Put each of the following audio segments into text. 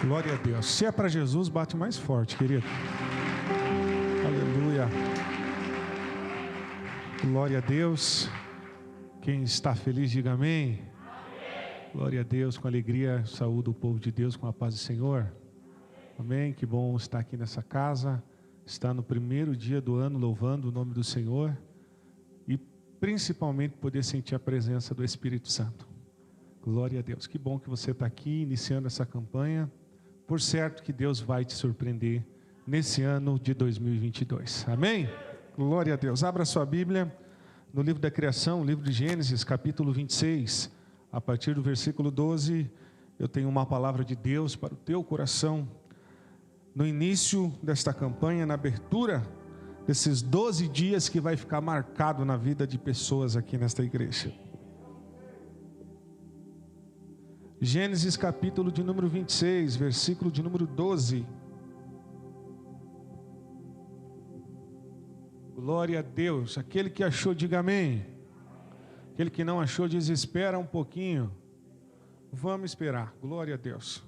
Glória a Deus. Se é para Jesus, bate mais forte, querido. Aleluia. Glória a Deus. Quem está feliz, diga amém. Glória a Deus, com alegria, saúde o povo de Deus com a paz do Senhor. Amém, que bom estar aqui nessa casa, estar no primeiro dia do ano louvando o nome do Senhor e principalmente poder sentir a presença do Espírito Santo. Glória a Deus, que bom que você está aqui iniciando essa campanha, por certo que Deus vai te surpreender nesse ano de 2022, amém? Glória a Deus, abra sua Bíblia no livro da criação, livro de Gênesis, capítulo 26, a partir do versículo 12, eu tenho uma palavra de Deus para o teu coração. No início desta campanha, na abertura desses 12 dias que vai ficar marcado na vida de pessoas aqui nesta igreja. Gênesis capítulo de número 26, versículo de número 12. Glória a Deus. Aquele que achou, diga amém. Aquele que não achou, diz, espera um pouquinho. Vamos esperar. Glória a Deus.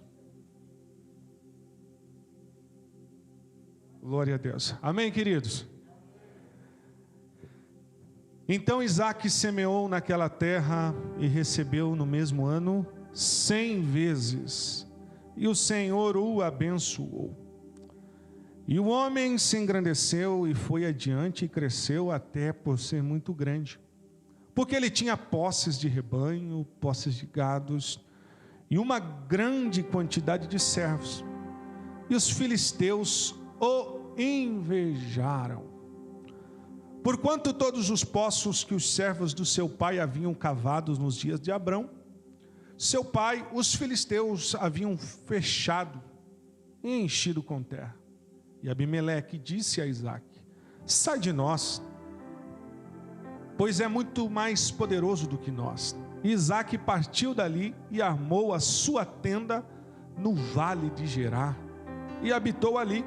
Glória a Deus. Amém, queridos? Então Isaque semeou naquela terra e recebeu no mesmo ano 100 vezes. E o Senhor o abençoou. E o homem se engrandeceu e foi adiante e cresceu até por ser muito grande. Porque ele tinha posses de rebanho, posses de gados e uma grande quantidade de servos. E os filisteus o invejaram. Porquanto todos os poços que os servos do seu pai haviam cavados nos dias de Abrão, seu pai, os filisteus haviam fechado e enchido com terra. E Abimeleque disse a Isaque: sai de nós, pois é muito mais poderoso do que nós. E Isaque partiu dali e armou a sua tenda no vale de Gerar e habitou ali.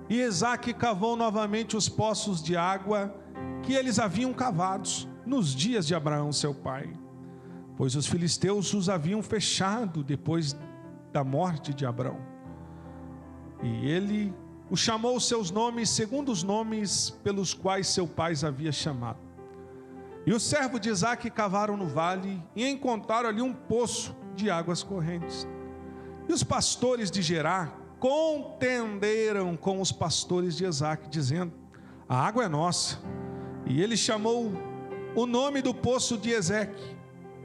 E Isaque cavou novamente os poços de água que eles haviam cavados nos dias de Abraão seu pai, pois os filisteus os haviam fechado depois da morte de Abrão. E ele o chamou os seus nomes segundo os nomes pelos quais seu pai os havia chamado. E os servos de Isaque cavaram no vale e encontraram ali um poço de águas correntes. E os pastores de Gerar contenderam com os pastores de Isaque, dizendo: a água é nossa. E ele chamou o nome do poço de Ezeque,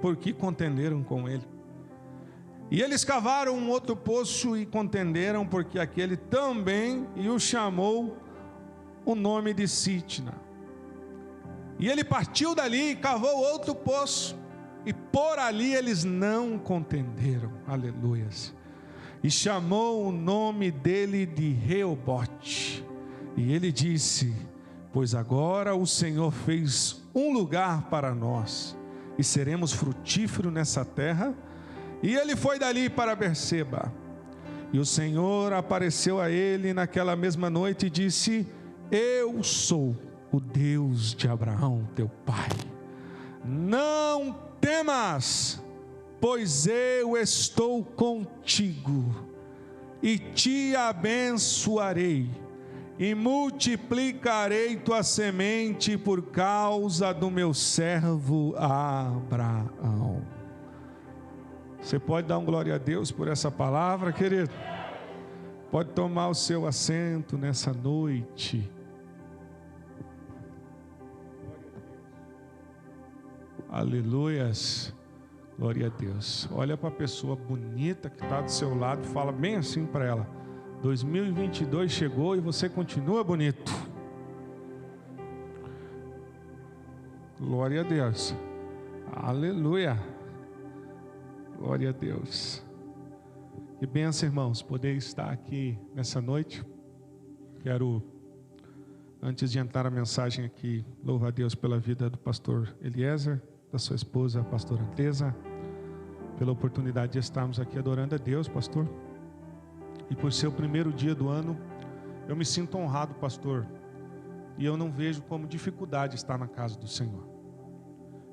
porque contenderam com ele. E eles cavaram um outro poço e contenderam, porque aquele também, e o chamou o nome de Sitna. E ele partiu dali e cavou outro poço, e por ali eles não contenderam, aleluias, e chamou o nome dele de Reobote. E ele disse: pois agora o Senhor fez um lugar para nós, e seremos frutíferos nessa terra. E ele foi dali para Berseba. E o Senhor apareceu a ele naquela mesma noite e disse: eu sou o Deus de Abraão teu pai. Não temas, pois eu estou contigo e te abençoarei e multiplicarei tua semente por causa do meu servo Abraão. Você pode dar um glória a Deus por essa palavra, querido? Pode tomar o seu assento nessa noite. Aleluias. Glória a Deus. Olha para a pessoa bonita que está do seu lado e fala bem assim para ela: 2022 chegou e você continua bonito. Glória a Deus. Aleluia. Glória a Deus. Que bênção, irmãos, poder estar aqui nessa noite. Quero, antes de entrar a mensagem aqui, louvar a Deus pela vida do pastor Eliezer, da sua esposa, a pastora Antesa, pela oportunidade de estarmos aqui adorando a Deus, pastor. E por ser o primeiro dia do ano, eu me sinto honrado, pastor. E eu não vejo como dificuldade estar na casa do Senhor.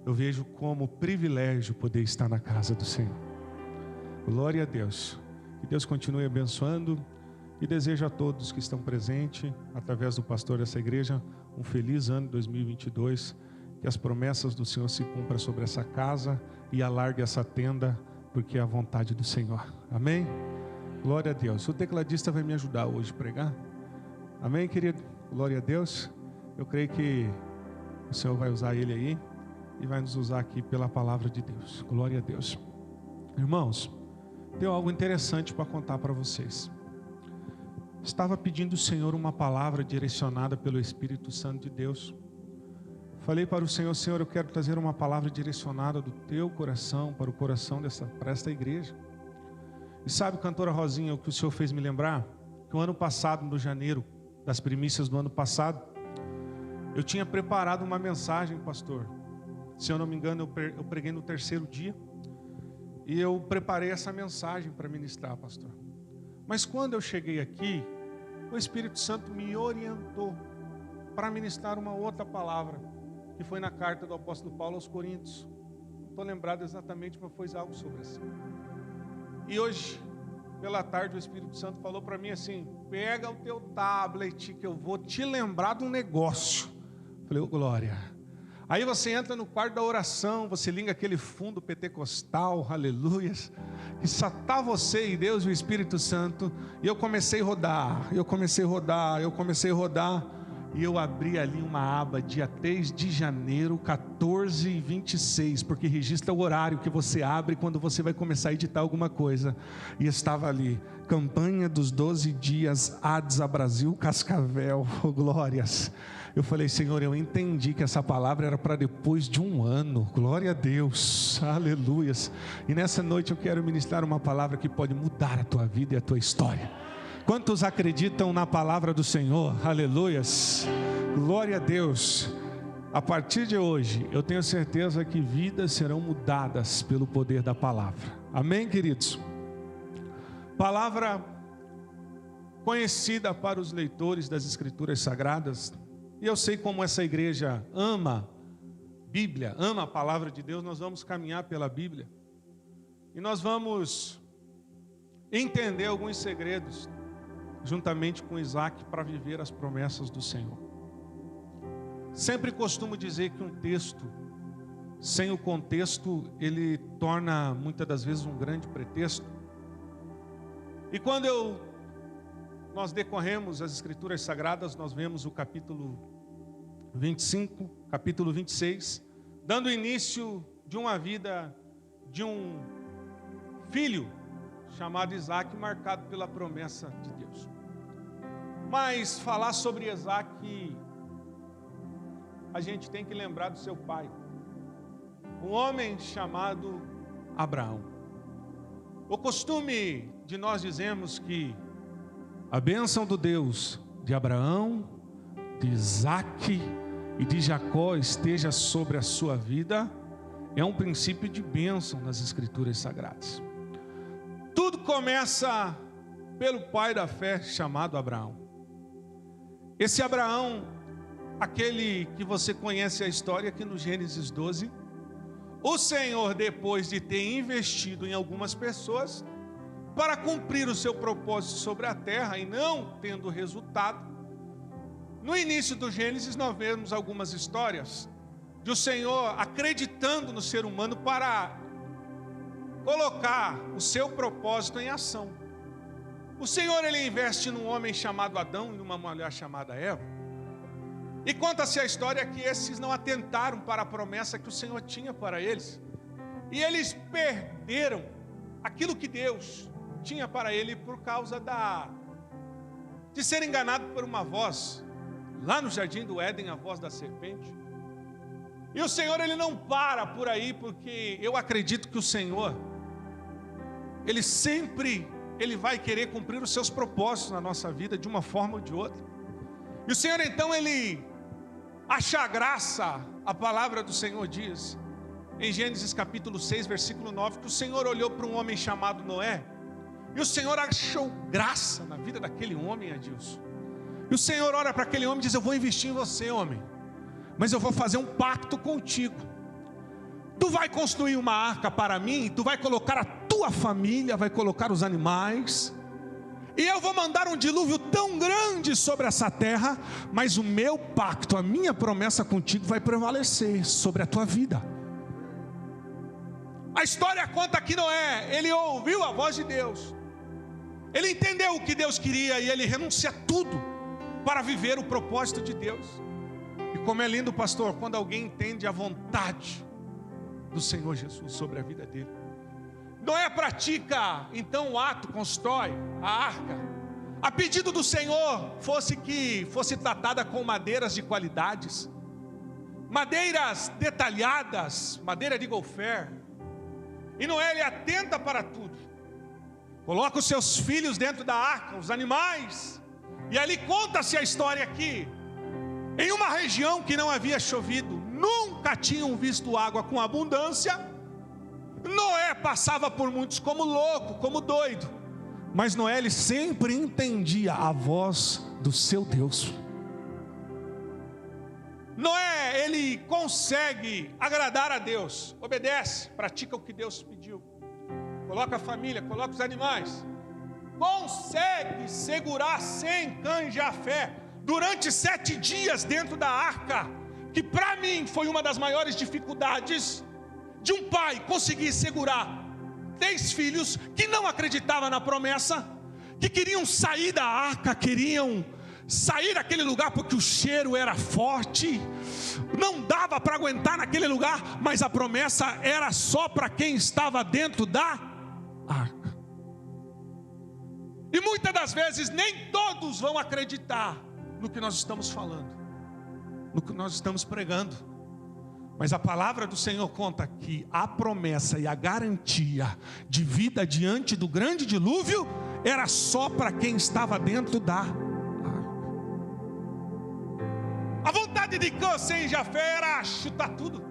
Eu vejo como privilégio poder estar na casa do Senhor. Glória a Deus. Que Deus continue abençoando e desejo a todos que estão presentes, através do pastor dessa igreja, um feliz ano 2022, que as promessas do Senhor se cumpram sobre essa casa e alargue essa tenda, porque é a vontade do Senhor. Amém? Glória a Deus. O tecladista vai me ajudar hoje a pregar. Amém, querido? Glória a Deus. Eu creio que o Senhor vai usar ele aí e vai nos usar aqui pela palavra de Deus. Glória a Deus. Irmãos, tenho algo interessante para contar para vocês. Estava pedindo ao Senhor uma palavra direcionada pelo Espírito Santo de Deus. Falei para o Senhor: Senhor, eu quero trazer uma palavra direcionada do teu coração para o coração para esta igreja. E sabe, cantora Rosinha, o que o Senhor fez me lembrar? Que o ano passado, no janeiro, das primícias do ano passado, eu tinha preparado uma mensagem, pastor. Se eu não me engano, eu preguei no 3º dia. E eu preparei essa mensagem para ministrar, pastor. Mas quando eu cheguei aqui, o Espírito Santo me orientou para ministrar uma outra palavra, que foi na carta do apóstolo Paulo aos Coríntios. Não estou lembrado exatamente, mas foi algo sobre isso. E hoje, pela tarde, o Espírito Santo falou para mim assim: pega o teu tablet que eu vou te lembrar de um negócio. Falei: ô glória. Aí você entra no quarto da oração, você liga aquele fundo pentecostal, aleluias, que só está você e Deus e o Espírito Santo. E eu comecei a rodar, e eu abri ali uma aba, dia 3 de janeiro, 14h26, porque registra o horário que você abre quando você vai começar a editar alguma coisa. E estava ali: campanha dos 12 dias ADSA Brasil Cascavel, oh, glórias. Eu falei: Senhor, eu entendi que essa palavra era para depois de um ano. Glória a Deus, aleluias. E nessa noite eu quero ministrar uma palavra que pode mudar a tua vida e a tua história. Quantos acreditam na palavra do Senhor? Aleluias, glória a Deus. A partir de hoje, eu tenho certeza que vidas serão mudadas pelo poder da palavra. Amém, queridos? Palavra conhecida para os leitores das Escrituras Sagradas. E eu sei como essa igreja ama Bíblia, ama a palavra de Deus. Nós vamos caminhar pela Bíblia e nós vamos entender alguns segredos, juntamente com Isaac, para viver as promessas do Senhor. Sempre costumo dizer que um texto, sem o contexto, ele torna muitas das vezes um grande pretexto. E quando nós decorremos as Escrituras Sagradas, nós vemos o capítulo 25, capítulo 26, dando início de uma vida de um filho chamado Isaac, marcado pela promessa de Deus. Mas falar sobre Isaac, a gente tem que lembrar do seu pai, um homem chamado Abraão. O costume de nós dizermos que a bênção do Deus de Abraão, de Isaac e de Jacó esteja sobre a sua vida é um princípio de bênção nas Escrituras Sagradas. Tudo começa pelo pai da fé chamado Abraão. Esse Abraão, aquele que você conhece a história aqui no Gênesis 12, o Senhor, depois de ter investido em algumas pessoas para cumprir o seu propósito sobre a terra e não tendo resultado, no início do Gênesis nós vemos algumas histórias de o Senhor acreditando no ser humano para colocar o seu propósito em ação. O Senhor, ele investe num homem chamado Adão e numa mulher chamada Eva. E conta-se a história que esses não atentaram para a promessa que o Senhor tinha para eles. E eles perderam aquilo que Deus tinha para ele por causa de ser enganado por uma voz. Lá no jardim do Éden, a voz da serpente. E o Senhor, ele não para por aí, porque eu acredito que o Senhor, ele vai querer cumprir os seus propósitos na nossa vida de uma forma ou de outra. E o Senhor então, ele acha graça, a palavra do Senhor diz, em Gênesis capítulo 6, versículo 9, que o Senhor olhou para um homem chamado Noé, e o Senhor achou graça na vida daquele homem, Adilson. E o Senhor olha para aquele homem e diz: eu vou investir em você, homem, mas eu vou fazer um pacto contigo. Tu vai construir uma arca para mim, tu vai colocar a tua família, vai colocar os animais, e eu vou mandar um dilúvio tão grande sobre essa terra, mas o meu pacto, a minha promessa contigo vai prevalecer sobre a tua vida. A história conta que Noé, ele ouviu a voz de Deus, ele entendeu o que Deus queria e ele renuncia a tudo para viver o propósito de Deus. E como é lindo, pastor, quando alguém entende a vontade do Senhor Jesus sobre a vida dele. Noé pratica então o ato, constrói a arca, a pedido do Senhor, que fosse tratada com madeiras de qualidades, madeiras detalhadas, madeira de golfer. E Noé, ele atenta para tudo, coloca os seus filhos dentro da arca, os animais, e ali conta-se a história aqui, em uma região que não havia chovido, nunca tinham visto água com abundância. Noé passava por muitos como louco, como doido, mas Noé, ele sempre entendia a voz do seu Deus. Noé, ele consegue agradar a Deus, obedece, pratica o que Deus pediu, coloca a família, coloca os animais, consegue segurar sem cães de fé durante 7 dias dentro da arca, que para mim foi uma das maiores dificuldades de um pai conseguir segurar 3 filhos que não acreditavam na promessa, que queriam sair da arca, queriam sair daquele lugar porque o cheiro era forte, não dava para aguentar naquele lugar, mas a promessa era só para quem estava dentro da arca. E muitas das vezes nem todos vão acreditar no que nós estamos falando, no que nós estamos pregando. Mas a palavra do Senhor conta que a promessa e a garantia de vida diante do grande dilúvio era só para quem estava dentro da arca. A vontade de Cã, Sem e Jafé era chutar tudo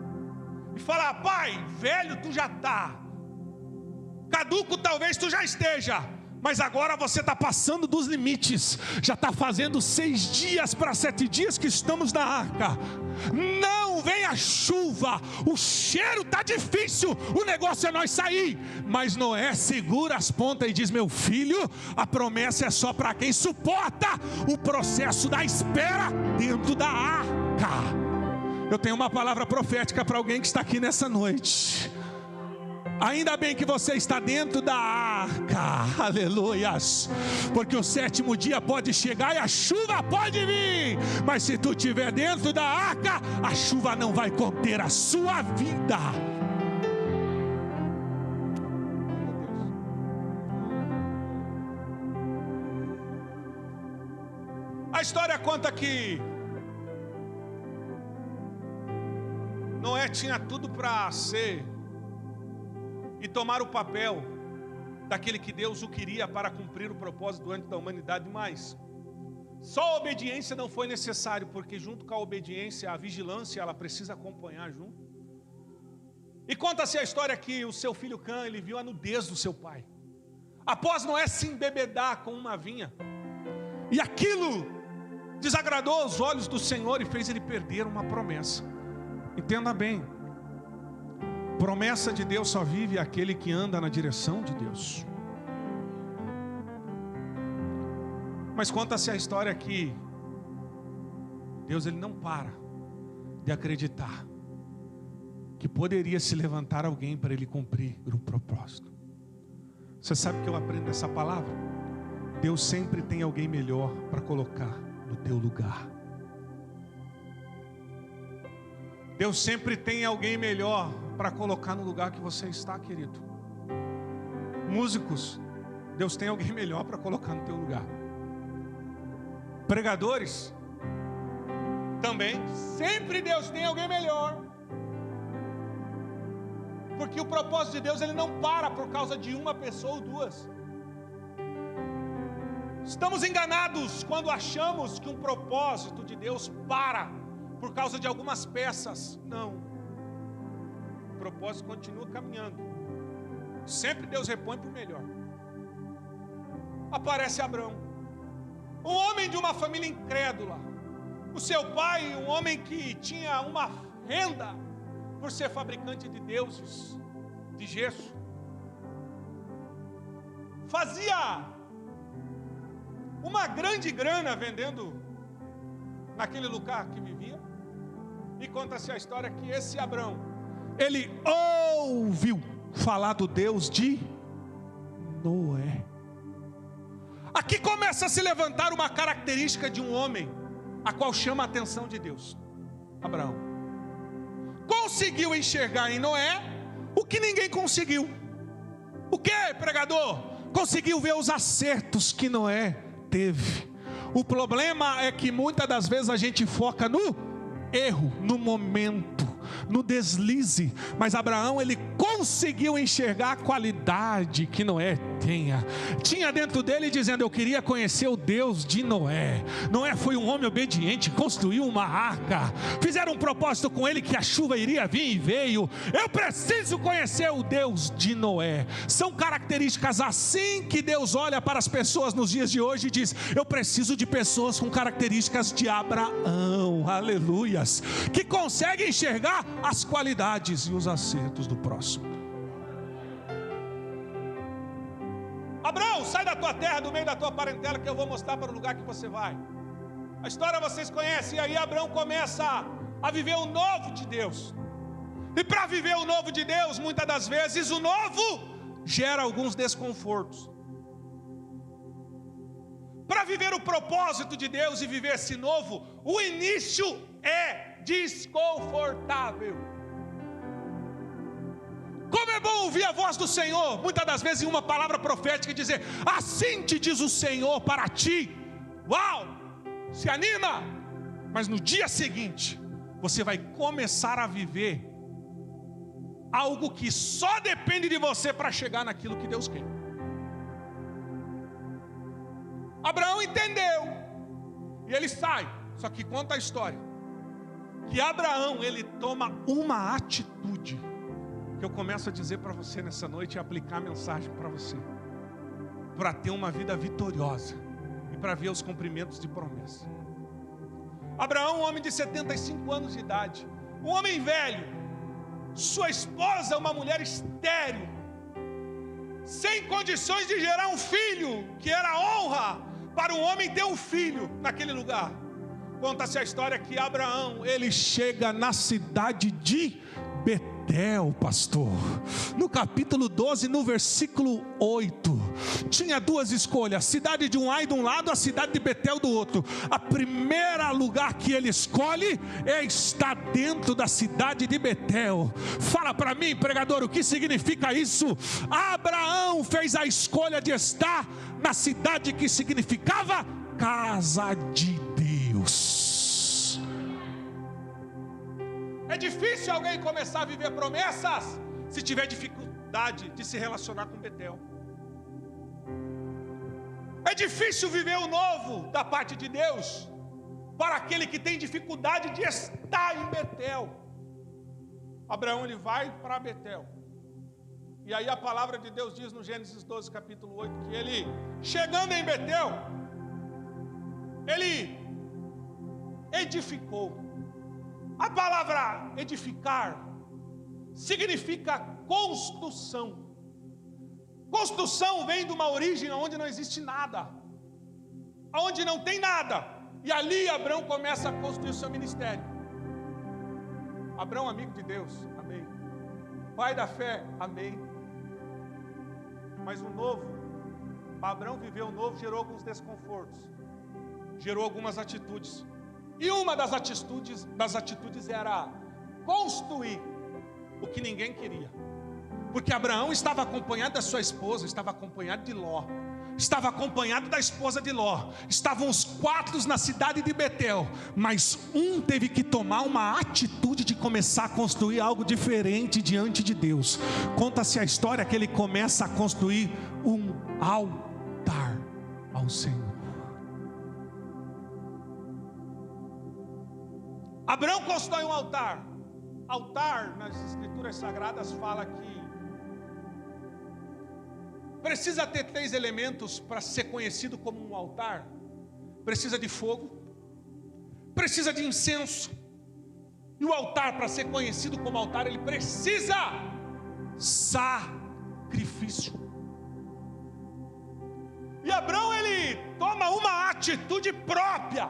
e falar: pai, velho tu já está, caduco talvez tu já esteja, mas agora você está passando dos limites, já está fazendo 6 dias para 7 dias que estamos na arca, não vem a chuva, o cheiro está difícil, o negócio é nós sair. Mas Noé segura as pontas e diz: meu filho, a promessa é só para quem suporta o processo da espera dentro da arca. Eu tenho uma palavra profética para alguém que está aqui nessa noite. Ainda bem que você está dentro da arca, aleluias, porque o 7º dia pode chegar e a chuva pode vir, mas se tu estiver dentro da arca, a chuva não vai conter a sua vida. A história conta que Noé tinha tudo para ser e tomar o papel daquele que Deus o queria para cumprir o propósito diante da humanidade, mas só a obediência não foi necessário, porque junto com a obediência, a vigilância, ela precisa acompanhar junto. E conta-se a história que o seu filho Cã, ele viu a nudez do seu pai, após Noé se embebedar com uma vinha, e aquilo desagradou os olhos do Senhor e fez ele perder uma promessa. Entenda bem, promessa de Deus só vive aquele que anda na direção de Deus. Mas conta-se a história que Deus, ele não para de acreditar que poderia se levantar alguém para ele cumprir o propósito. Você sabe o que eu aprendo dessa palavra? Deus sempre tem alguém melhor para colocar no teu lugar. Deus sempre tem alguém melhor para colocar no lugar que você está, querido. Músicos, Deus tem alguém melhor para colocar no teu lugar. Pregadores, também, sempre Deus tem alguém melhor. Porque o propósito de Deus, ele não para por causa de uma pessoa ou 2. Estamos enganados quando achamos que um propósito de Deus para por causa de algumas peças. Não, o propósito continua caminhando. Sempre Deus repõe para o melhor. Aparece Abrão, um homem de uma família incrédula. O seu pai, um homem que tinha uma renda por ser fabricante de deuses, de gesso. Fazia uma grande grana vendendo naquele lugar que vivia. E conta-se a história que esse Abrão, ele ouviu falar do Deus de Noé. Aqui começa a se levantar uma característica de um homem, a qual chama a atenção de Deus. Abraão conseguiu enxergar em Noé o que ninguém conseguiu. O que, pregador? Conseguiu ver os acertos que Noé teve. O problema é que muitas das vezes a gente foca no erro, no momento, no deslize. Mas Abraão, ele conseguiu enxergar a qualidade que Noé tinha dentro dele, dizendo: eu queria conhecer o Deus de Noé. Noé foi um homem obediente, construiu uma arca, fizeram um propósito com ele que a chuva iria vir e veio. Eu preciso conhecer o Deus de Noé. São características assim que Deus olha para as pessoas nos dias de hoje e diz: eu preciso de pessoas com características de Abraão, aleluias, que conseguem enxergar as qualidades e os acertos do próximo. Abraão, sai da tua terra, do meio da tua parentela, que eu vou mostrar para o lugar que você vai. A história vocês conhecem. E aí Abraão começa a viver o novo de Deus. E para viver o novo de Deus, muitas das vezes o novo gera alguns desconfortos. Para viver o propósito de Deus e viver esse novo, o início é desconfortável. Como é bom ouvir a voz do Senhor, muitas das vezes em uma palavra profética, e dizer: assim te diz o Senhor para ti. Uau, se anima. Mas no dia seguinte, você vai começar a viver algo que só depende de você para chegar naquilo que Deus quer. Abraão entendeu, e ele sai. Só que conta a história que Abraão, ele toma uma atitude, que eu começo a dizer para você nessa noite e aplicar a mensagem para você, para ter uma vida vitoriosa e para ver os cumprimentos de promessa. Abraão, um homem de 75 anos de idade, um homem velho, sua esposa, uma mulher estéril, sem condições de gerar um filho, que era honra para um homem ter um filho naquele lugar. Conta-se a história que Abraão, ele chega na cidade de Betel, pastor. No capítulo 12, no versículo 8, tinha duas escolhas: a cidade de Ai de um lado, a cidade de Betel do outro. A primeira lugar que ele escolhe é estar dentro da cidade de Betel. Fala para mim, pregador, o que significa isso? Abraão fez a escolha de estar na cidade que significava casa de Deus. É difícil alguém começar a viver promessas se tiver dificuldade de se relacionar com Betel. É difícil viver o novo da parte de Deus para aquele que tem dificuldade de estar em Betel. Abraão, ele vai para Betel. E aí a palavra de Deus diz no Gênesis 12, capítulo 8, que ele, chegando em Betel, ele edificou. A palavra edificar significa construção. Construção vem de uma origem onde não existe nada, onde não tem nada. E ali Abraão começa a construir o seu ministério. Abraão, amigo de Deus, amém. Pai da fé, amém. Mas o novo, para Abraão viver o novo, gerou alguns desconfortos, gerou algumas atitudes. E uma das atitudes era construir o que ninguém queria. Porque Abraão estava acompanhado da sua esposa, estava acompanhado de Ló, estava acompanhado da esposa de Ló. Estavam os 4 na cidade de Betel, mas um teve que tomar uma atitude de começar a construir algo diferente diante de Deus. Conta-se a história que ele começa a construir um altar ao Senhor. Abraão constrói um altar. Altar, nas escrituras sagradas, fala que precisa ter 3 elementos para ser conhecido como um altar. Precisa de fogo, precisa de incenso E o altar, para ser conhecido como altar, ele precisa sacrifício. E Abrão, ele toma uma atitude própria.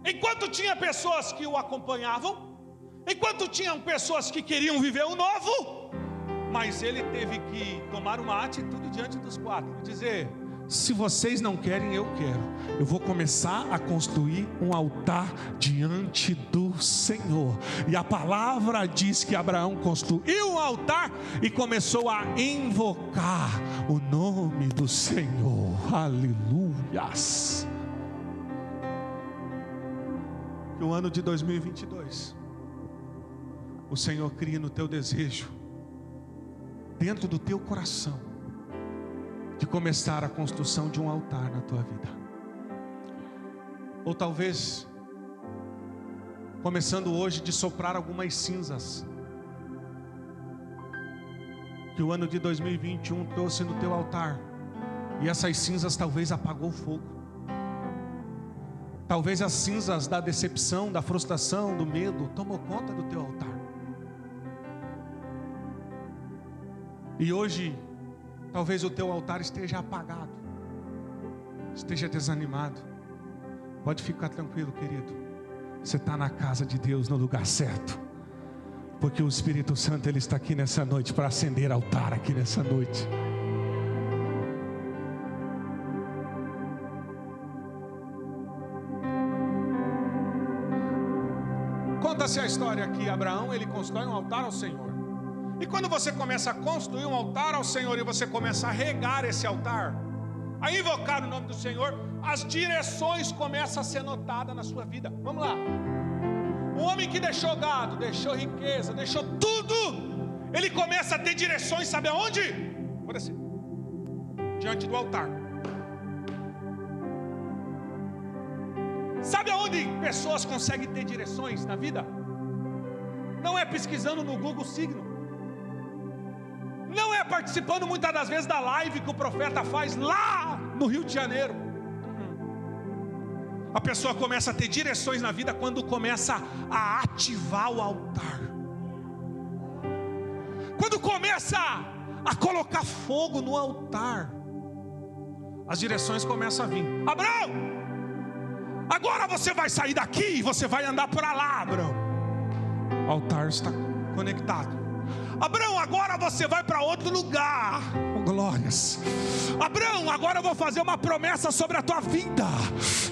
Enquanto tinha pessoas que o acompanhavam, enquanto tinham pessoas que queriam viver o novo, mas ele teve que tomar uma atitude diante dos quatro e dizer: se vocês não querem, eu quero. Eu vou começar a construir um altar diante do Senhor. E a palavra diz que Abraão construiu um altar e começou a invocar o nome do Senhor. Aleluias. Que o ano de 2022, o Senhor crie no teu desejo, dentro do teu coração, de começar a construção de um altar na tua vida. Ou talvez, começando hoje, de soprar algumas cinzas que o ano de 2021 trouxe no teu altar, e essas cinzas talvez apagou o fogo. Talvez as cinzas da decepção, da frustração, do medo tomou conta do teu altar. E hoje, talvez o teu altar esteja apagado, esteja desanimado. Pode ficar tranquilo, querido. Você está na casa de Deus, no lugar certo. Porque o Espírito Santo, ele está aqui nessa noite para acender altar aqui nessa noite. Conta-se a história que Abraão, ele constrói um altar ao Senhor. E quando você começa a construir um altar ao Senhor, e você começa a regar esse altar, a invocar o nome do Senhor, as direções começam a ser notadas na sua vida. Vamos lá. Um homem que deixou gado, deixou riqueza, deixou tudo, ele começa a ter direções, sabe aonde? Por assim, diante do altar. Sabe aonde pessoas conseguem ter direções na vida? Não é pesquisando no Google Signo, não é participando muitas das vezes da live que o profeta faz lá no Rio de Janeiro. A pessoa começa a ter direções na vida quando começa a ativar o altar, quando começa a colocar fogo no altar, as direções começam a vir. Abraão, agora você vai sair daqui e você vai andar para lá, Abraão. O altar está conectado. Abraão, agora você vai para outro lugar. Oh, glórias. Abraão, agora eu vou fazer uma promessa sobre a tua vida.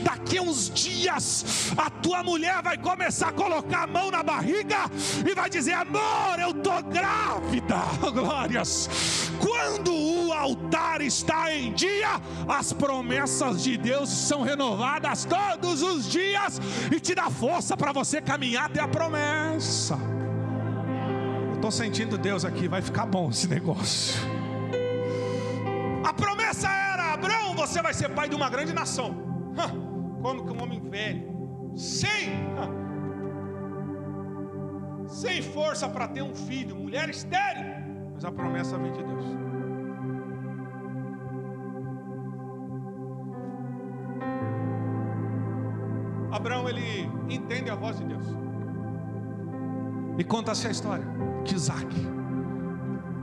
Daqui a uns dias a tua mulher vai começar a colocar a mão na barriga e vai dizer: amor, eu estou grávida. Oh, glórias. Quando o altar está em dia, as promessas de Deus são renovadas todos os dias e te dá força para você caminhar até a promessa. Estou sentindo Deus aqui, vai ficar bom esse negócio. A promessa era: Abraão, você vai ser pai de uma grande nação. Como que um homem velho, sem força para ter um filho, mulher estéril. Mas a promessa vem de Deus. Abraão, ele entende a voz de Deus. E conta-se a história que Isaac,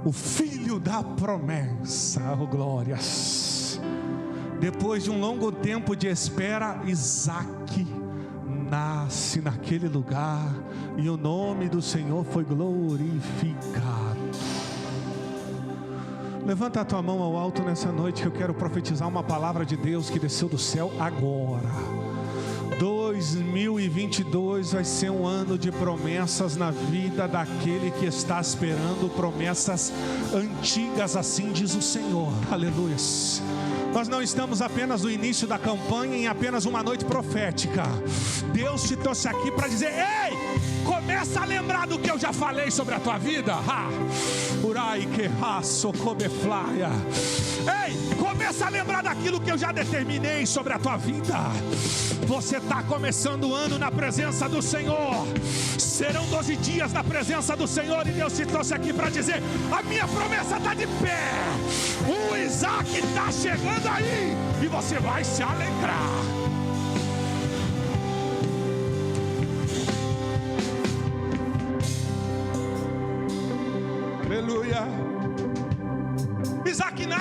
o filho da promessa, oh glórias, depois de um longo tempo de espera, Isaac nasce naquele lugar e o nome do Senhor foi glorificado. Levanta a tua mão ao alto nessa noite, que eu quero profetizar uma palavra de Deus que desceu do céu agora. 2022 vai ser um ano de promessas na vida daquele que está esperando promessas antigas, assim diz o Senhor. Aleluia. Nós não estamos apenas no início da campanha, em apenas uma noite profética. Deus te trouxe aqui para dizer: ei, começa a lembrar do que eu já falei sobre a tua vida. Ei, começa a lembrar daquilo que eu já determinei sobre a tua vida. Você está começando o ano na presença do Senhor. Serão 12 dias na presença do Senhor, e Deus te trouxe aqui para dizer: a minha promessa está de pé. O Isaac está chegando aí e você vai se alegrar.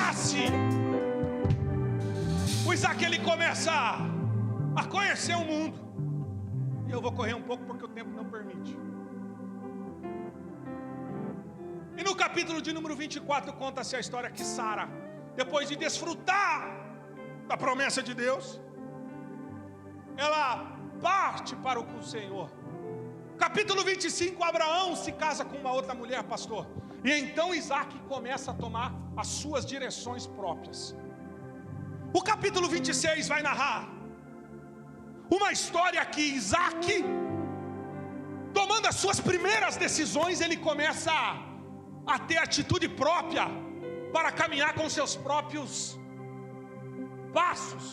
nasce, o Isaac ele começa a conhecer o mundo. E eu vou correr um pouco porque o tempo não permite. E no capítulo de número 24 conta-se a história que Sara, depois de desfrutar da promessa de Deus, ela parte para o Senhor. Capítulo 25, Abraão se casa com uma outra mulher, pastor. E então Isaac começa a tomar as suas direções próprias. O capítulo 26 vai narrar uma história que Isaac, tomando as suas primeiras decisões, ele começa a ter atitude própria para caminhar com seus próprios passos.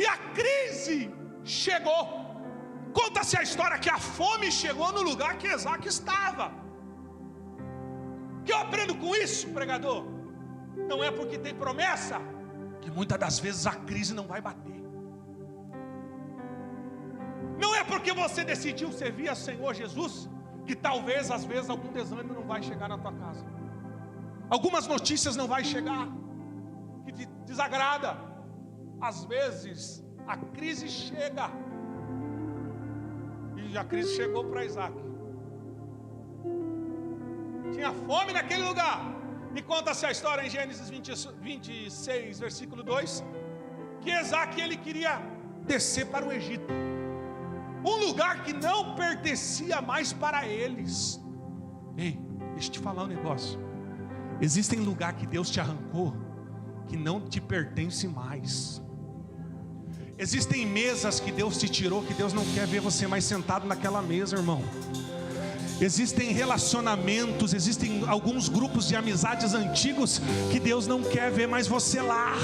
E a crise chegou. Conta-se a história que a fome chegou no lugar que Isaac estava. O que eu aprendo com isso, pregador? Não é porque tem promessa que muitas das vezes a crise não vai bater. Não é porque você decidiu servir a Senhor Jesus que talvez, às vezes, algum desânimo não vai chegar na tua casa. Algumas notícias não vai chegar que te desagrada. Às vezes a crise chega. E a crise chegou para Isaac. Tinha fome naquele lugar. E conta-se a história em Gênesis 26, versículo 2, que Isaac ele queria descer para o Egito, um lugar que não pertencia mais para eles. Ei, deixa eu te falar um negócio. Existem lugares que Deus te arrancou que não te pertence mais. Existem mesas que Deus te tirou, que Deus não quer ver você mais sentado naquela mesa, irmão. Existem relacionamentos, existem alguns grupos de amizades antigos que Deus não quer ver mais você lá.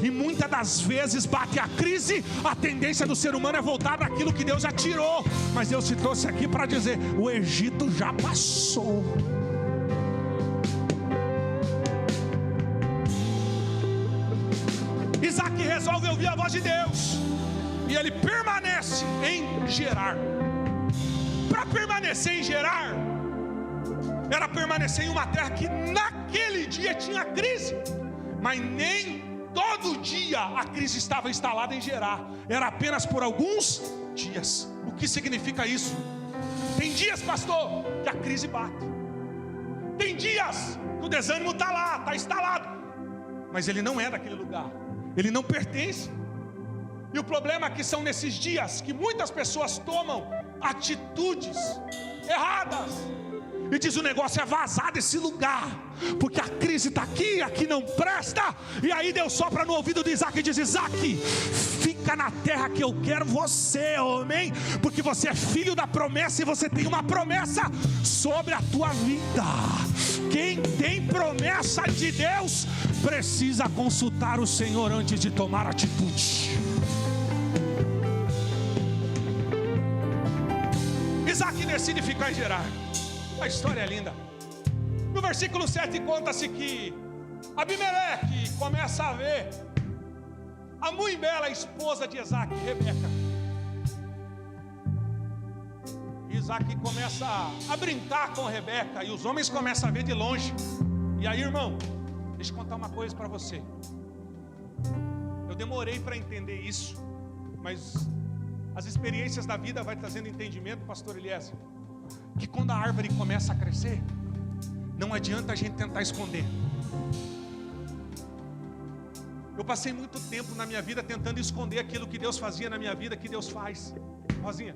E muitas das vezes bate a crise, a tendência do ser humano é voltar para aquilo que Deus já tirou. Mas Deus te trouxe aqui para dizer: o Egito já passou. Isaac resolve ouvir a voz de Deus, e ele permanece em Gerar. Para permanecer em Gerar, era permanecer em uma terra que naquele dia tinha crise, mas nem todo dia a crise estava instalada em Gerar, era apenas por alguns dias. O que significa isso? Tem dias, pastor, que a crise bate, tem dias que o desânimo está lá, está instalado, mas ele não é daquele lugar, ele não pertence. E o problema é que são nesses dias que muitas pessoas tomam atitudes erradas e diz: o negócio é vazar desse lugar, porque a crise está aqui, aqui não presta. E aí Deus sopra no ouvido de Isaac e diz: Isaac, fica na terra que eu quero você, homem, porque você é filho da promessa e você tem uma promessa sobre a tua vida. Quem tem promessa de Deus precisa consultar o Senhor antes de tomar atitude. Isaac decide ficar em Gerar. A história é linda. No versículo 7 conta-se que Abimeleque começa a ver a muito bela esposa de Isaac, Rebeca. Isaac começa a brincar com Rebeca, e os homens começam a ver de longe. E aí, irmão, deixa eu contar uma coisa para você. Eu demorei para entender isso, mas as experiências da vida vai trazendo entendimento, pastor Eliezer, que quando a árvore começa a crescer, não adianta a gente tentar esconder. Eu passei muito tempo na minha vida tentando esconder aquilo que Deus fazia na minha vida, que Deus faz. Rosinha.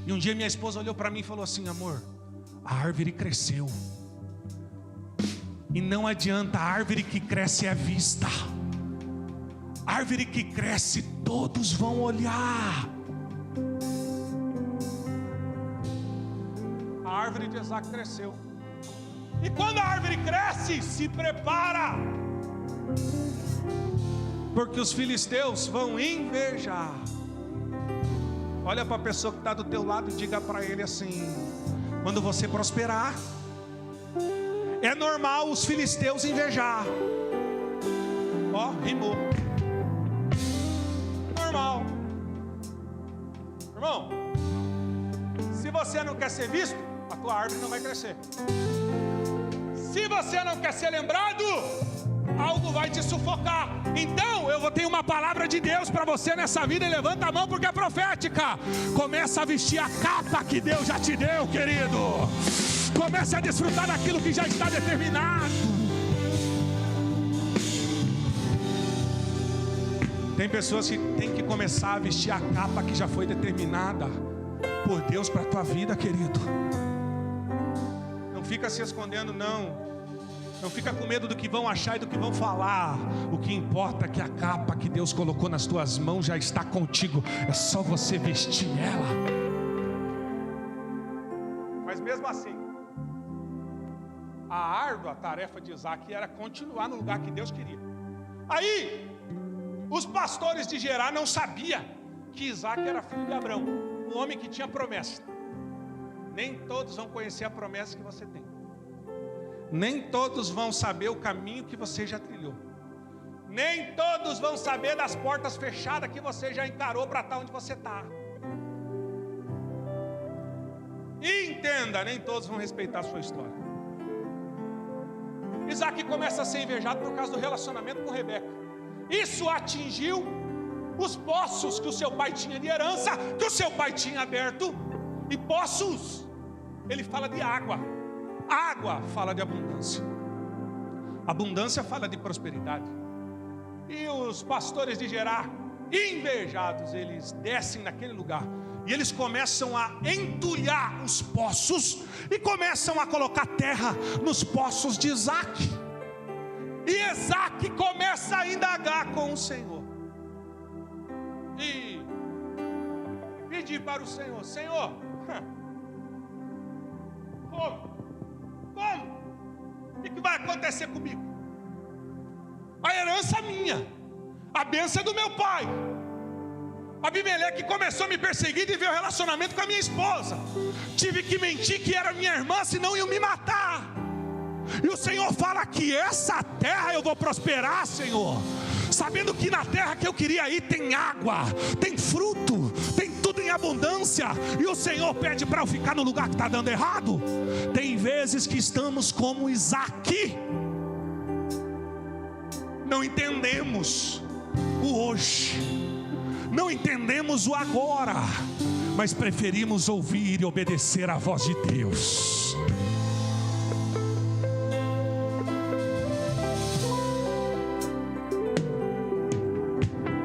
E um dia minha esposa olhou para mim e falou assim: amor, a árvore cresceu. E não adianta, a árvore que cresce é vista. A árvore que cresce, todos vão olhar. A árvore de Isaac cresceu. E quando a árvore cresce, se prepara, porque os filisteus vão invejar. Olha para a pessoa que está do teu lado e diga para ele assim: quando você prosperar, é normal os filisteus invejar. Ó, rimou. Normal. Irmão, se você não quer ser visto, a tua árvore não vai crescer. Se você não quer ser lembrado, algo vai te sufocar. Então eu vou ter uma palavra de Deus para você nessa vida, e levanta a mão porque é profética. Começa a vestir a capa que Deus já te deu, querido. Comece a desfrutar daquilo que já está determinado. Tem pessoas que têm que começar a vestir a capa que já foi determinada por Deus para a tua vida, querido. Não fica se escondendo, não. Não fica com medo do que vão achar e do que vão falar. O que importa é que a capa que Deus colocou nas tuas mãos já está contigo. É só você vestir ela. Mas mesmo assim, a árdua tarefa de Isaac era continuar no lugar que Deus queria. Aí, os pastores de Gerar não sabiam que Isaac era filho de Abraão, um homem que tinha promessa. Nem todos vão conhecer a promessa que você tem. Nem todos vão saber o caminho que você já trilhou. Nem todos vão saber das portas fechadas que você já encarou para estar onde você está. E entenda, nem todos vão respeitar a sua história. Isaac começa a ser invejado por causa do relacionamento com Rebeca. Isso atingiu os poços que o seu pai tinha de herança, que o seu pai tinha aberto. E poços, ele fala de água. Água fala de abundância. Abundância fala de prosperidade. E os pastores de Gerar, invejados, eles descem naquele lugar e eles começam a entulhar os poços e começam a colocar terra nos poços de Isaac. E Isaac começa a indagar com o Senhor e pedir para o Senhor: Senhor, como? O que vai acontecer comigo? A herança é minha, a bênção é do meu pai. Abimeleque começou a me perseguir e ver o relacionamento com a minha esposa. Tive que mentir que era minha irmã, senão iam me matar. E o Senhor fala que essa terra eu vou prosperar, Senhor, sabendo que na terra que eu queria ir tem água, tem fruto, tem tudo em abundância. E o Senhor pede para eu ficar no lugar que está dando errado. Tem vezes que estamos como Isaac, não entendemos o hoje, não entendemos o agora, mas preferimos ouvir e obedecer à voz de Deus.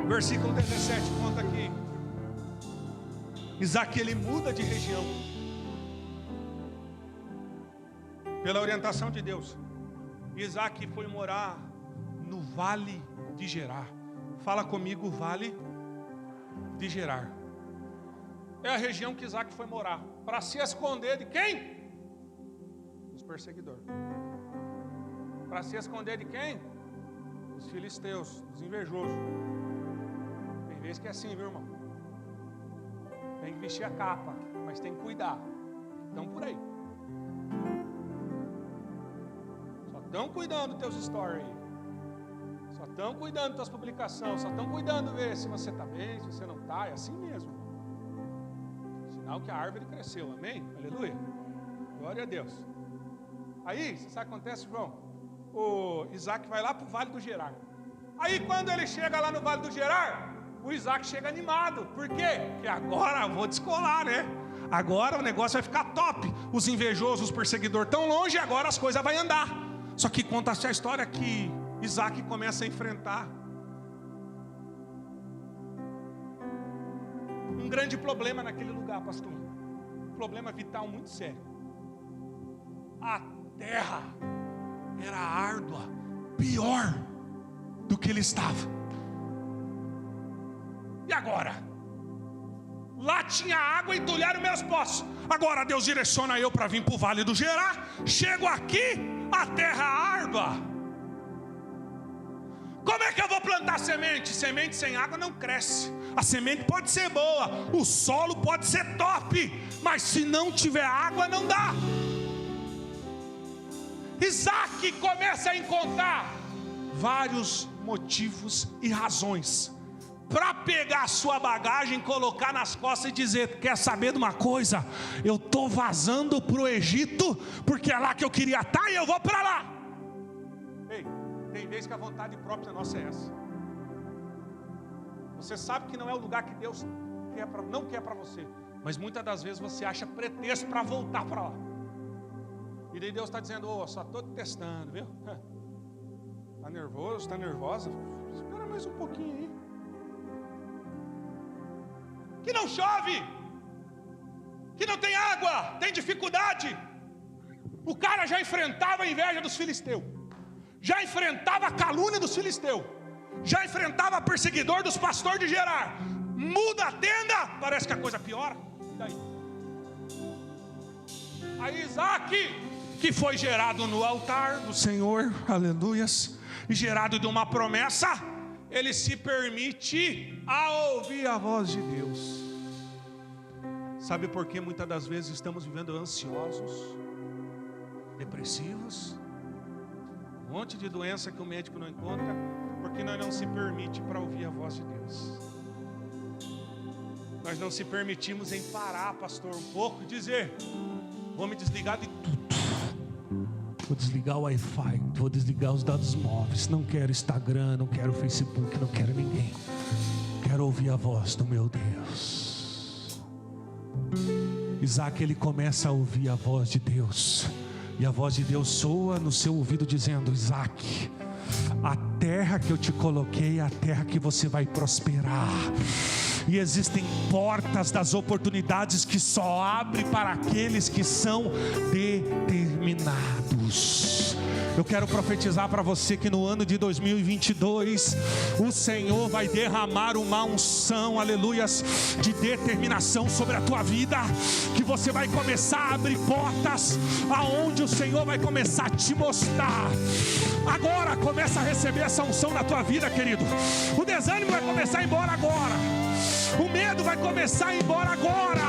Versículo 17 conta aqui: Isaac, ele muda de região pela orientação de Deus. Isaac foi morar no Vale de Gerar. Fala comigo, Vale de Gerar. É a região que Isaac foi morar para se esconder de quem? Dos perseguidores. Para se esconder de quem? Dos filisteus, dos invejosos. Tem vezes que é assim, viu, irmão? Tem que vestir a capa, mas tem que cuidar. Então por aí. Só estão cuidando dos teus stories aí. Só estão cuidando das tuas publicações. Só estão cuidando de ver se você está bem, se você não está. É assim mesmo. Sinal que a árvore cresceu, amém? Aleluia. Glória a Deus. Aí, você sabe o que acontece, João? O Isaac vai lá para o Vale do Gerar. Aí quando ele chega lá no Vale do Gerar, o Isaac chega animado. Por quê? Porque agora eu vou descolar, né? Agora o negócio vai ficar top. Os invejosos, os perseguidores estão longe, agora as coisas vão andar. Só que conta-se a história que Isaac começa a enfrentar um grande problema naquele lugar, pastor. Um problema vital muito sério. A terra era árdua, pior do que ele estava. E agora? Lá tinha água e entulharam meus poços. Agora Deus direciona eu para vir para o Vale do Gerar. Chego aqui, a terra árdua. Como é que eu vou plantar semente? Semente sem água não cresce. A semente pode ser boa, o solo pode ser top, mas se não tiver água não dá. Isaac começa a encontrar vários motivos e razões para pegar a sua bagagem, colocar nas costas e dizer: quer saber de uma coisa? Eu estou vazando para o Egito, porque é lá que eu queria estar e eu vou para lá. Ei, tem vezes que a vontade própria nossa é essa. Você sabe que não é o lugar que Deus não quer para você, mas muitas das vezes você acha pretexto para voltar para lá. E daí Deus está dizendo: só estou te testando, viu? Está nervoso, está nervosa? Espera mais um pouquinho aí. Que não chove, que não tem água, tem dificuldade. O cara já enfrentava a inveja dos filisteus, já enfrentava a calúnia dos filisteus, já enfrentava perseguidor dos pastores de Gerar. Muda a tenda, parece que a coisa piora. E daí? Aí Isaac, que foi gerado no altar do Senhor, aleluias, e gerado de uma promessa, ele se permite a ouvir a voz de Deus. Sabe por que muitas das vezes estamos vivendo ansiosos, depressivos, um monte de doença que o médico não encontra? Porque nós não se permite para ouvir a voz de Deus. Nós não se permitimos em parar, pastor, um pouco e dizer: vou me desligar de tudo, vou desligar o Wi-Fi, vou desligar os dados móveis, não quero Instagram, não quero Facebook, não quero ninguém, quero ouvir a voz do meu Deus. Isaac, ele começa a ouvir a voz de Deus, e a voz de Deus soa no seu ouvido dizendo: Isaac, a terra que eu te coloquei é a terra que você vai prosperar. E existem portas das oportunidades que só abrem para aqueles que são determinados. Eu quero profetizar para você que no ano de 2022 o Senhor vai derramar uma unção, aleluias, de determinação sobre a tua vida, que você vai começar a abrir portas aonde o Senhor vai começar a te mostrar. Agora começa a receber essa unção na tua vida, querido. O desânimo vai começar a ir embora agora, o medo vai começar a ir embora agora,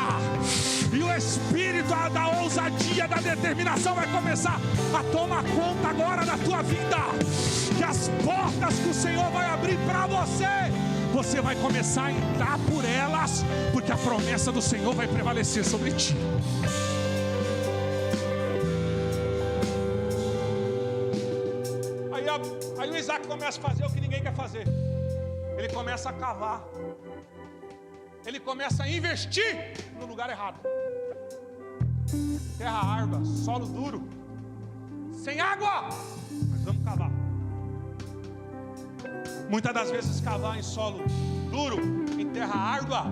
e o espírito da ousadia, da determinação vai começar a tomar conta agora da tua vida. Que as portas que o Senhor vai abrir para você, você vai começar a entrar por elas, porque a promessa do Senhor vai prevalecer sobre ti. Aí o Isaac começa a fazer o que ninguém quer fazer. Ele começa a cavar, ele começa a investir no lugar errado. Terra árdua, solo duro, sem água, mas vamos cavar. Muitas das vezes cavar em solo duro, em terra árdua,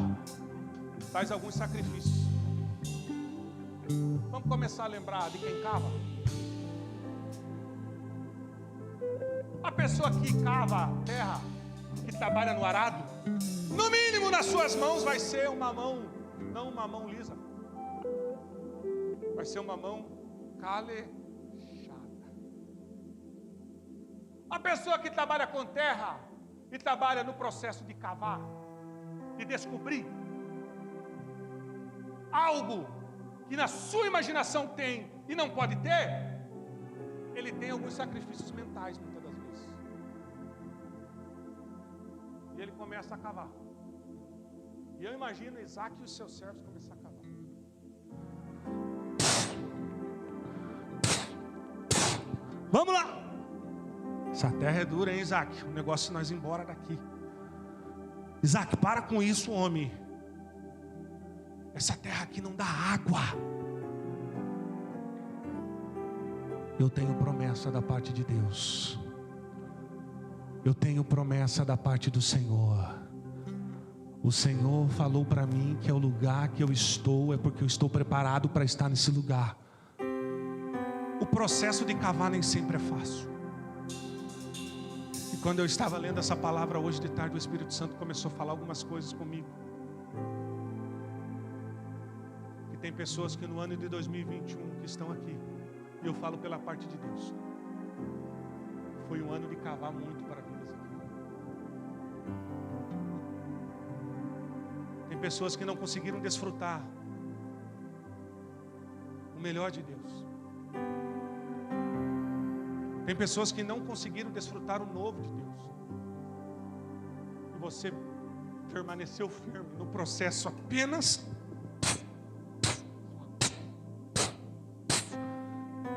faz alguns sacrifícios. Vamos começar a lembrar de quem cava. A pessoa que cava terra, que trabalha no arado, no mínimo nas suas mãos vai ser uma mão, não uma mão lisa, vai ser uma mão calejada. A pessoa que trabalha com terra e trabalha no processo de cavar, de descobrir algo que na sua imaginação tem e não pode ter, ele tem alguns sacrifícios mentais muitas das vezes. E ele começa a cavar. E eu imagino Isaac e os seus servos começar a cavar. Vamos lá! Essa terra é dura, hein, Isaac? O negócio é nós ir embora daqui. Isaac, para com isso, homem. Essa terra aqui não dá água. Eu tenho promessa da parte de Deus. Eu tenho promessa da parte do Senhor. O Senhor falou para mim que é o lugar que eu estou, é porque eu estou preparado para estar nesse lugar. O processo de cavar nem sempre é fácil. E quando eu estava lendo essa palavra hoje de tarde, o Espírito Santo começou a falar algumas coisas comigo. Que tem pessoas que no ano de 2021 que estão aqui, e eu falo pela parte de Deus, foi um ano de cavar muito para vidas aqui. Tem pessoas que não conseguiram desfrutar o melhor de Deus. Tem pessoas que não conseguiram desfrutar o novo de Deus. E você permaneceu firme no processo apenas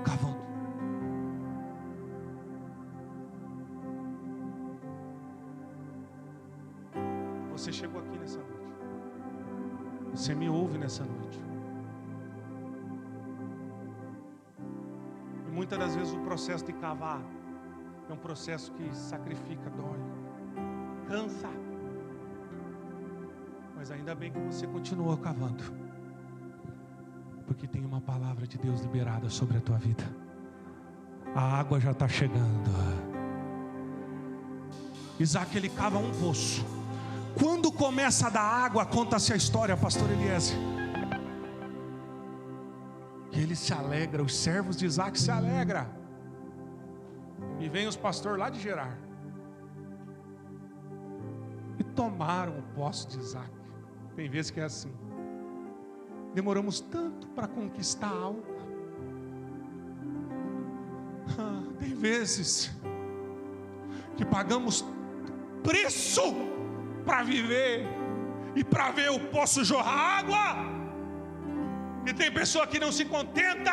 cavando. Você chegou aqui nessa noite. Você me ouve nessa noite. E muitas das vezes o processo de cavar é um processo que sacrifica, dói, cansa. Mas ainda bem que você continuou cavando, porque tem uma palavra de Deus liberada sobre a tua vida. A água já está chegando. Isaac, ele cava um poço. Quando começa a dar água, conta-se a história, pastor Eliezer, que ele se alegra, os servos de Isaac se alegram. E vem os pastores lá de Gerar e tomaram o poço de Isaac. Tem vezes que é assim. Demoramos tanto para conquistar algo. Tem vezes que pagamos preço para viver e para ver o poço jorrar água. E tem pessoa que não se contenta.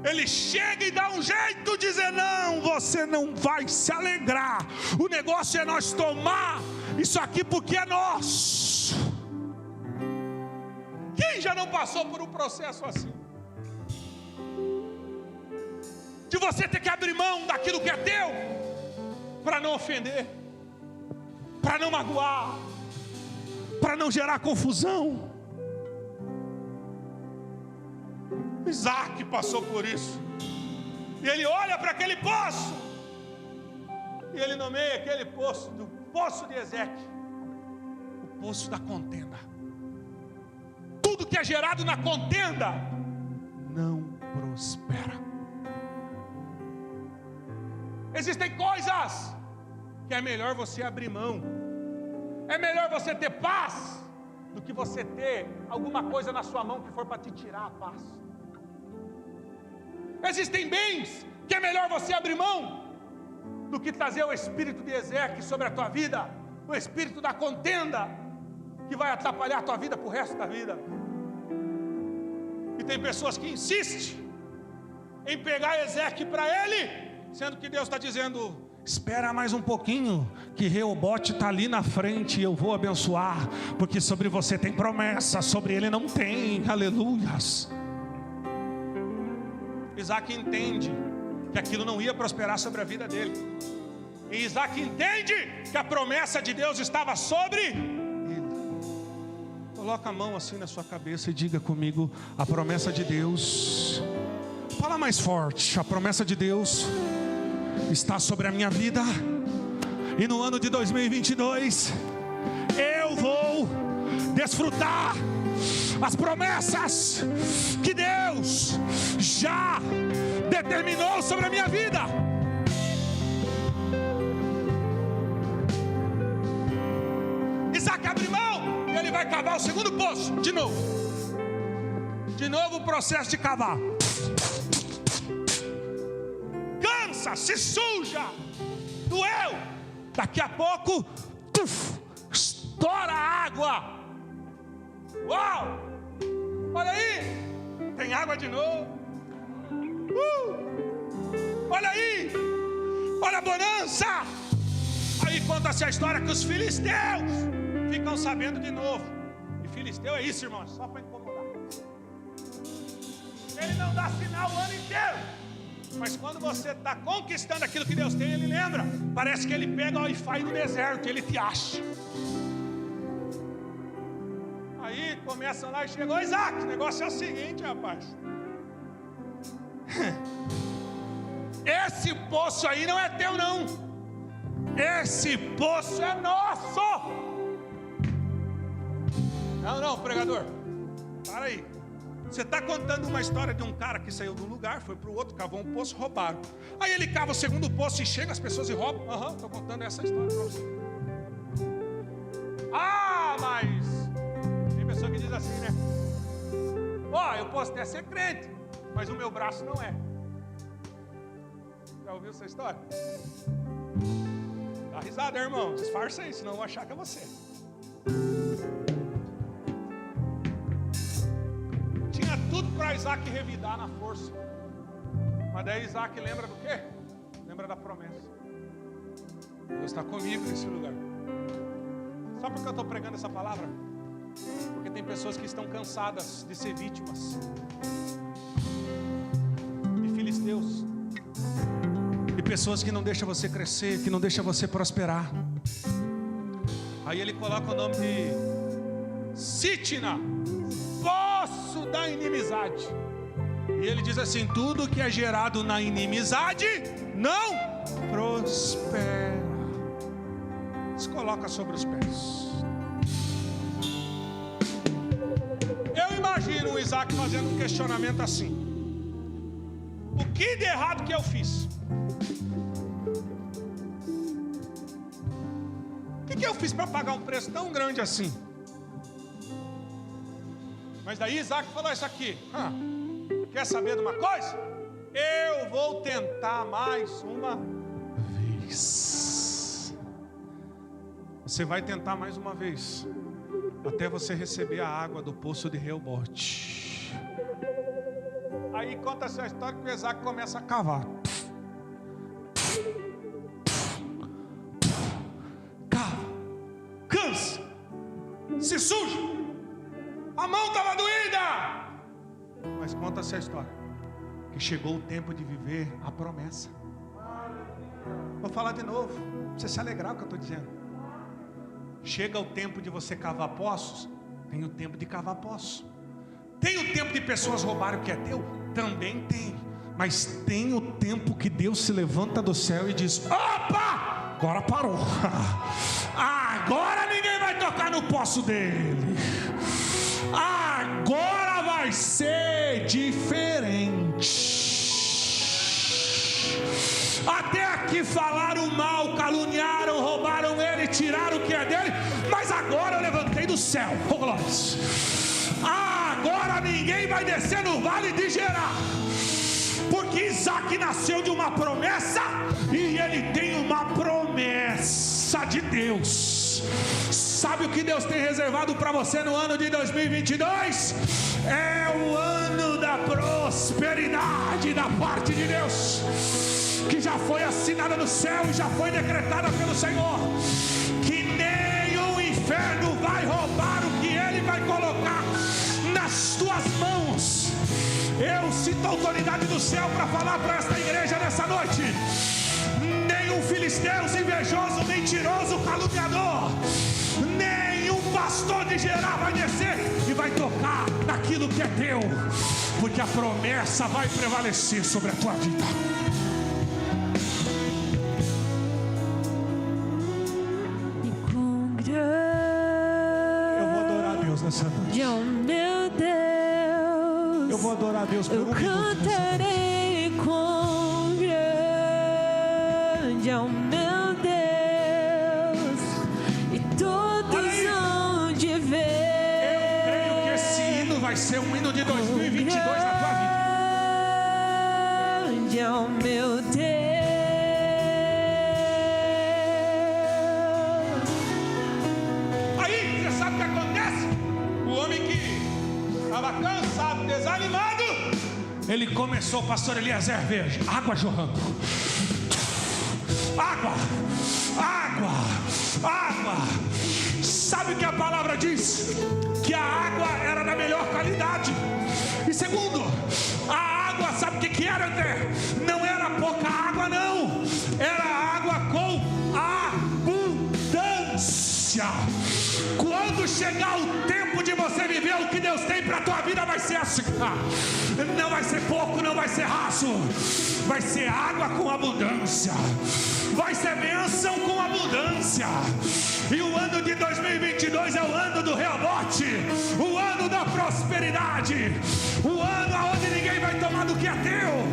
Ele chega e dá um jeito de dizer: não, você não vai se alegrar. O negócio é nós tomar isso aqui porque é nosso. Quem já não passou por um processo assim? De você ter que abrir mão daquilo que é teu, para não ofender, para não magoar, para não gerar confusão. Isaac passou por isso. E ele olha para aquele poço, e ele nomeia aquele poço do poço de Ezeque, o poço da contenda. Tudo que é gerado na contenda não prospera. Existem coisas que é melhor você abrir mão. É melhor você ter paz do que você ter alguma coisa na sua mão que for para te tirar a paz. Existem bens que é melhor você abrir mão do que trazer o espírito de Ezeque sobre a tua vida, o espírito da contenda, que vai atrapalhar a tua vida para o resto da vida. E tem pessoas que insistem em pegar Ezeque para ele, sendo que Deus está dizendo: espera mais um pouquinho, que Reobote está ali na frente e eu vou abençoar, porque sobre você tem promessa, sobre ele não tem. Aleluias. Isaac entende que aquilo não ia prosperar sobre a vida dele, e Isaac entende que a promessa de Deus estava sobre ele. Coloca a mão assim na sua cabeça e diga comigo: a promessa de Deus. Fala mais forte: a promessa de Deus está sobre a minha vida, e no ano de 2022 eu vou desfrutar as promessas que Deus já determinou sobre a minha vida. Isaac abre mão e ele vai cavar o segundo poço. De novo o processo de cavar. Cansa, se suja, doeu. Daqui a pouco estoura a água. Uau! Olha aí, tem água de novo. Olha aí, olha a bonança. Aí conta-se a história que os filisteus ficam sabendo de novo. E filisteu é isso, irmão, só para incomodar. Ele não dá sinal o ano inteiro, mas quando você está conquistando aquilo que Deus tem, ele lembra. Parece que ele pega o Wi-Fi no deserto, ele te acha. Aí começam lá e chegou Isaac. O negócio é o seguinte, rapaz. Esse poço aí não é teu, não. Esse poço é nosso. Não, pregador, para aí. Você está contando uma história de um cara que saiu de um lugar, foi para o outro, cavou um poço, roubaram. Aí ele cava o segundo poço e chega as pessoas e roubam. Estou contando essa história para você. Mas tem pessoa que diz assim, né? Eu posso até ser crente, mas o meu braço não é. Já ouviu essa história? Dá risada, irmão. Disfarça aí, senão eu vou achar que é você. Tinha tudo para Isaac revidar na força. Mas daí Isaac lembra do quê? Lembra da promessa. Deus está comigo nesse lugar. Sabe por que eu estou pregando essa palavra? Porque tem pessoas que estão cansadas de ser vítimas de filisteus, de pessoas que não deixam você crescer, que não deixam você prosperar. Aí ele coloca o nome de Sitna, poço da inimizade. E ele diz assim: tudo que é gerado na inimizade não prospera. Se coloca sobre os pés. Eu imagino o Isaac fazendo um questionamento assim: o que de errado que eu fiz? O que eu fiz para pagar um preço tão grande assim? Mas daí Isaac falou isso aqui: quer saber de uma coisa? Eu vou tentar mais uma vez. Você vai tentar mais uma vez, até você receber a água do poço de Reobote. Aí conta essa história que o Isaac começa a cavar. Cava, cansa, se suja, a mão estava doída. Mas conta essa história, que chegou o tempo de viver a promessa. Vou falar de novo, pra você se alegrar com o que eu estou dizendo. Chega o tempo de você cavar poços, tem o tempo de cavar poços. Tem o tempo de pessoas roubarem o que é teu? Também tem. Mas tem o tempo que Deus se levanta do céu e diz: opa, agora parou. Agora ninguém vai tocar no poço dele. Agora vai ser diferente. Até aqui falaram mal, caluniaram, roubaram ele, tiraram o que é dele, mas agora eu levantei do céu. Oh, glórias. Agora ninguém vai descer no vale de Gerar, porque Isaac nasceu de uma promessa, e ele tem uma promessa de Deus. Sabe o que Deus tem reservado para você no ano de 2022? É o ano da prosperidade da parte de Deus, que já foi assinada no céu e já foi decretada pelo Senhor. Que nem o inferno vai roubar o que Ele vai colocar nas tuas mãos. Eu sinto a autoridade do céu para falar para esta igreja nessa noite: nenhum filisteu invejoso, mentiroso, caluniador, nenhum pastor de Gerar vai descer e vai tocar naquilo que é teu, porque a promessa vai prevalecer sobre a tua vida. Nessa noite. Oh, meu Deus, eu vou adorar a Deus por eu cantarei com grande, oh meu Deus, e todos vão de ver. Eu creio que esse hino vai ser um hino de 2022 na tua vida. Grande, oh meu Deus. Cansado, desanimado, ele começou, pastor Eliezer, veja, água jorrando, água. Sabe o que a palavra diz? Que a água era da melhor qualidade. E segundo, a água, sabe o que era, André? Não era pouca água, não, era água com abundância. Quando chegar o tempo de você viver o que Deus tem para a tua vida, vai ser assim. Não vai ser pouco, não vai ser raso. Vai ser água com abundância. Vai ser bênção com abundância. E o ano de 2022 é o ano do Reobote, o ano da prosperidade, o ano onde ninguém vai tomar do que é teu,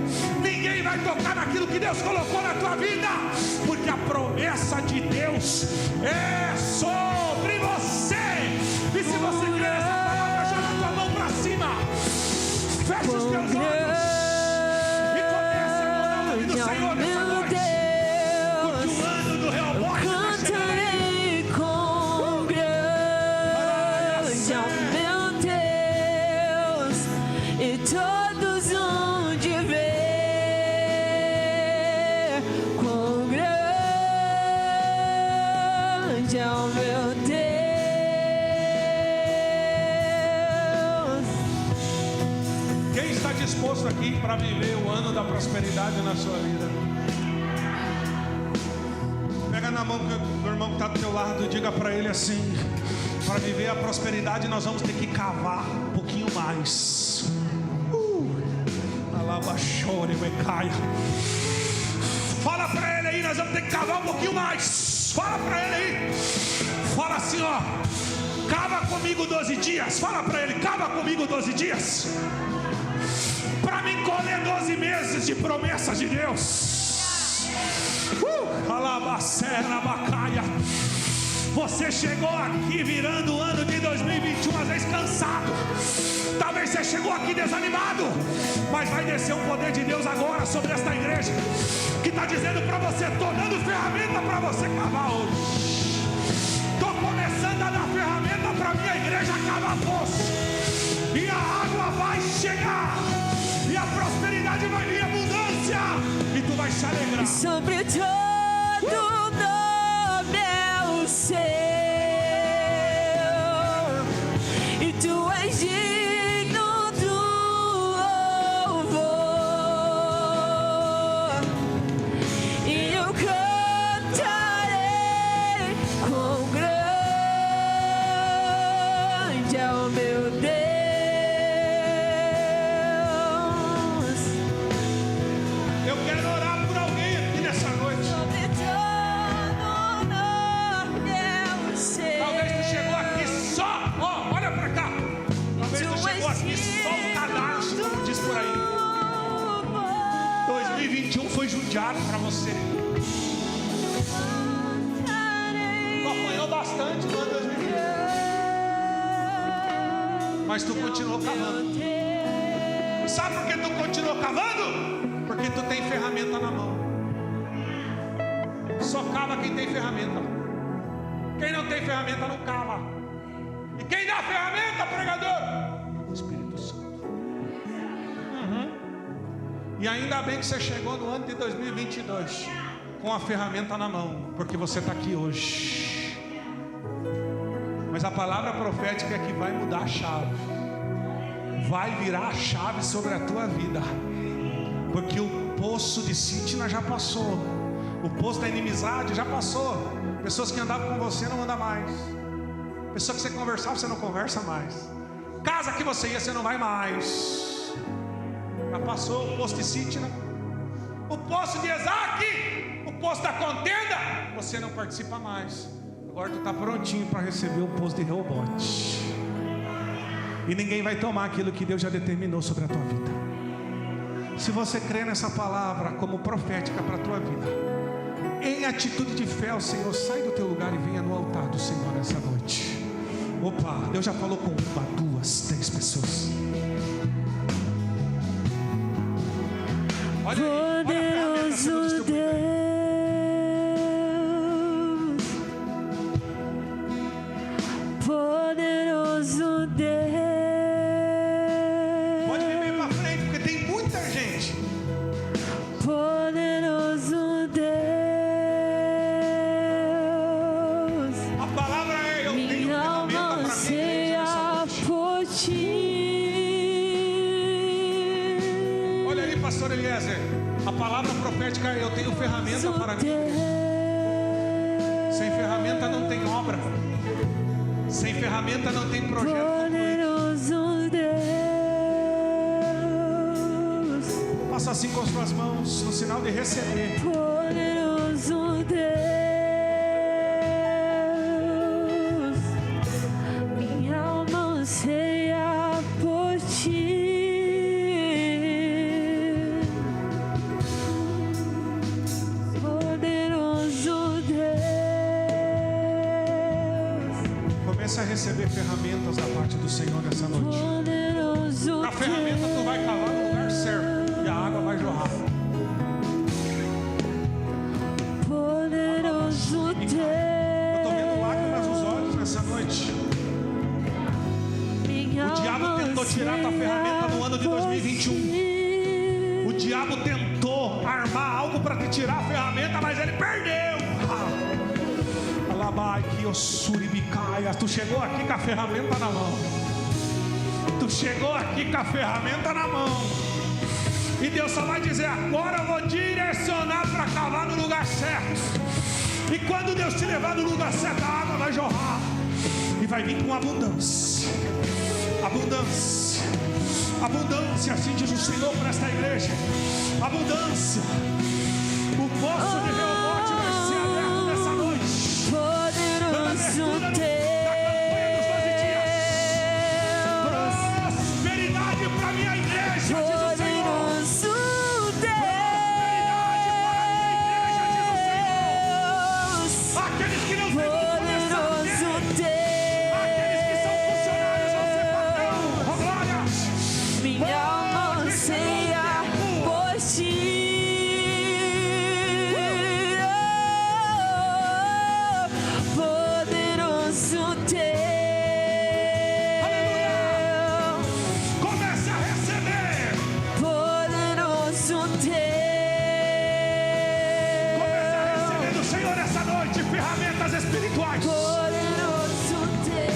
ninguém vai tocar naquilo que Deus colocou na tua vida, porque a promessa de Deus é sobre você. E se você crê nessa palavra, joga a tua mão para cima, fecha os teus olhos e comece a adorar o nome do Senhor nessa noite, porque o ano do Reobote vai chegar. Todos vão te ver, quão grande é o meu Deus. disposto aqui para viver o ano da prosperidade na sua vida? Pega na mão do irmão que está do teu lado e diga para ele assim: para viver a prosperidade nós vamos ter que cavar um pouquinho mais. Alabachore, mecaia. Fala para ele aí, nós vamos ter que cavar um pouquinho mais. Fala para ele aí. Fala assim, ó: cava comigo 12 dias. Fala para ele: cava comigo 12 dias. Para mim colher 12 meses de promessas de Deus. Alabacera, bacaia. Você chegou aqui virando o ano de 2021 às vezes cansado. Talvez você chegou aqui desanimado, mas vai descer o poder de Deus agora sobre esta igreja, que está dizendo para você: estou dando ferramenta para você cavar hoje. Estou começando a dar ferramenta para minha igreja cavar poço. E a água vai chegar. E a prosperidade vai vir, abundância. E tu vai se alegrar. Sobre todo nome é o seu, e tu és digno do louvor, e eu cantarei quão grande é o meu Deus. Eu quero orar por alguém aqui nessa noite. Sobre todo nome é o seu. Talvez tu chegou aqui só, ó, olha pra cá. Talvez tu chegou aqui só um cadarço, como diz por aí. 2021 foi judiado pra você. Tu apanhou bastante no ano 2020, mas tu continuou cavando. Sabe por que tu continuou cavando? Porque tu tem ferramenta na mão. Só cava quem tem ferramenta. Quem não tem ferramenta não cava. E quem dá ferramenta, pregador? O Espírito Santo. E ainda bem que você chegou no ano de 2022 com a ferramenta na mão, porque você está aqui hoje. Mas a palavra profética é que vai mudar a chave. Vai virar a chave sobre a tua vida. Porque o poço de Sitna já passou. O poço da inimizade já passou. Pessoas que andavam com você não andam mais. Pessoas que você conversava, você não conversa mais. Casa que você ia, você não vai mais. Já passou o poço de Sitna. O poço de Esaque, o poço da contenda, você não participa mais. Agora tu está prontinho para receber o poço de Reobote. E ninguém vai tomar aquilo que Deus já determinou sobre a tua vida. Se você crê nessa palavra como profética para a tua vida, em atitude de fé, o Senhor sai do teu lugar e venha no altar do Senhor nessa noite. Opa, Deus já falou com 1, 2, 3 pessoas. Olha aí, olha a ferramenta sendo distribuída aí. Poderoso Deus. Pode vir bem para frente, porque tem muita gente. Poderoso Deus. A palavra é: eu tenho Minha ferramenta alma para mim anseia por ti. Olha aí, pastor Eliezer. A palavra profética é: eu tenho ferramenta para mim. Sem ferramenta não tem obra. Sem ferramenta não tem projeto concluído. Poderoso Deus. Faça assim com as suas mãos, no sinal de receber. Poderoso Deus. Minha alma anseia por ti. Poderoso Deus. Comece a receber ferramentas da parte do Senhor nessa noite. Poderoso A ferramenta tu vai cavar no lugar certo e a água vai jorrar. Poderoso Deus. Eu estou vendo lágrimas nos olhos nessa noite. O diabo tentou tirar tua ferramenta no ano de 2021. O diabo tentou armar algo para te tirar a ferramenta, mas ele perdeu. Alabai que osuribicaia. Tu chegou aqui com a ferramenta na mão. Tu chegou aqui com a ferramenta na mão. E Deus só vai dizer: agora eu vou direcionar para cavar no lugar certo. E quando Deus te levar no lugar certo, a água vai jorrar. E vai vir com abundância. Abundância. Abundância, assim diz o Senhor para esta igreja. Abundância. O poço de Reobote vai ser aberto nessa noite. Poderoso Deus. Prosperidade para minha igreja, diz o Senhor. Poderoso Deus. Aqueles que não têm como começar a ter, Poderoso aqueles que são funcionários vão ser patrão. Oh, glória! Minha alma anseia por ti. Poderoso Deus. Comece a receber. Poderoso Comece a Deus. receber do Senhor essa noite ferramentas espirituais. Poderoso Deus.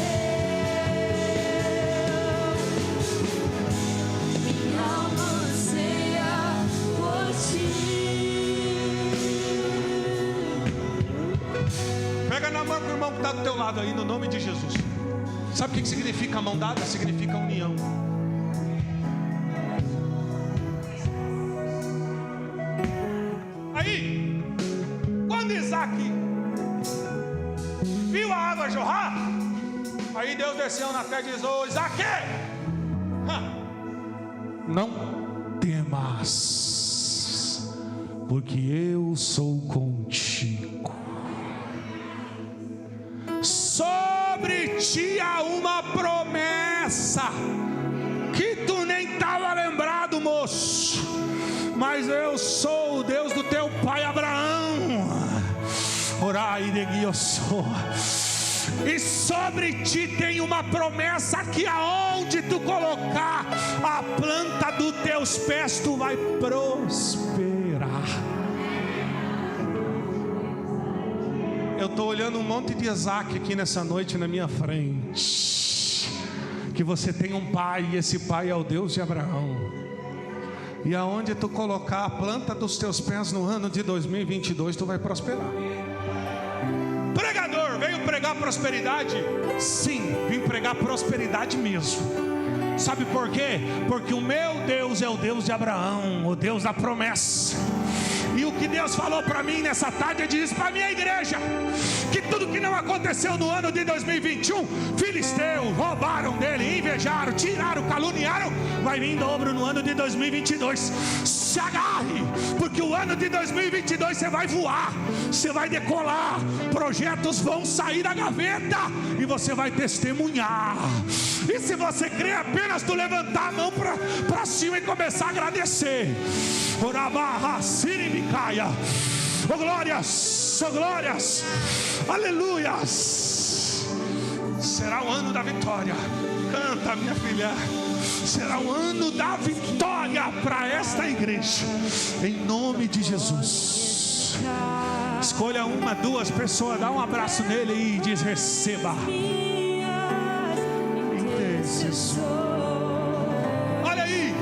Minha alma anseia por ti. Pega na mão do irmão que está do teu lado aí, no nome de Jesus. Sabe o que significa a mão dada? Significa união. Aí, quando Isaac viu a água jorrar, aí Deus desceu na terra e diz: ô Isaac, não temas, porque eu sou contigo. Sobre ti há uma promessa que tu nem estava lembrado, moço, mas eu sou o Deus do teu pai Abraão. Orai de guioso. E sobre ti tem uma promessa que aonde tu colocar a planta dos teus pés, tu vai prosperar. Eu estou olhando um monte de Isaac aqui nessa noite na minha frente. Que você tem um pai, e esse pai é o Deus de Abraão. E aonde tu colocar a planta dos teus pés no ano de 2022, tu vai prosperar. Pregador, veio pregar prosperidade? Sim, vim pregar prosperidade mesmo. Sabe por quê? Porque o meu Deus é o Deus de Abraão, o Deus da promessa. E o que Deus falou para mim nessa tarde, Ele diz para a minha igreja: que tudo que não aconteceu no ano de 2021, filisteus roubaram dele, invejaram, tiraram, caluniaram, vai vir em dobro no ano de 2022. Se agarre, porque o ano de 2022 você vai voar, você vai decolar, projetos vão sair da gaveta e você vai testemunhar. E se você crê, apenas tu levantar a mão para cima e começar a agradecer. Oh glórias, oh glórias, aleluias. Será o ano da vitória. Canta, minha filha. Será o ano da vitória para esta igreja, em nome de Jesus. Escolha uma, duas pessoas, dá um abraço nele e diz: receba. Olha aí.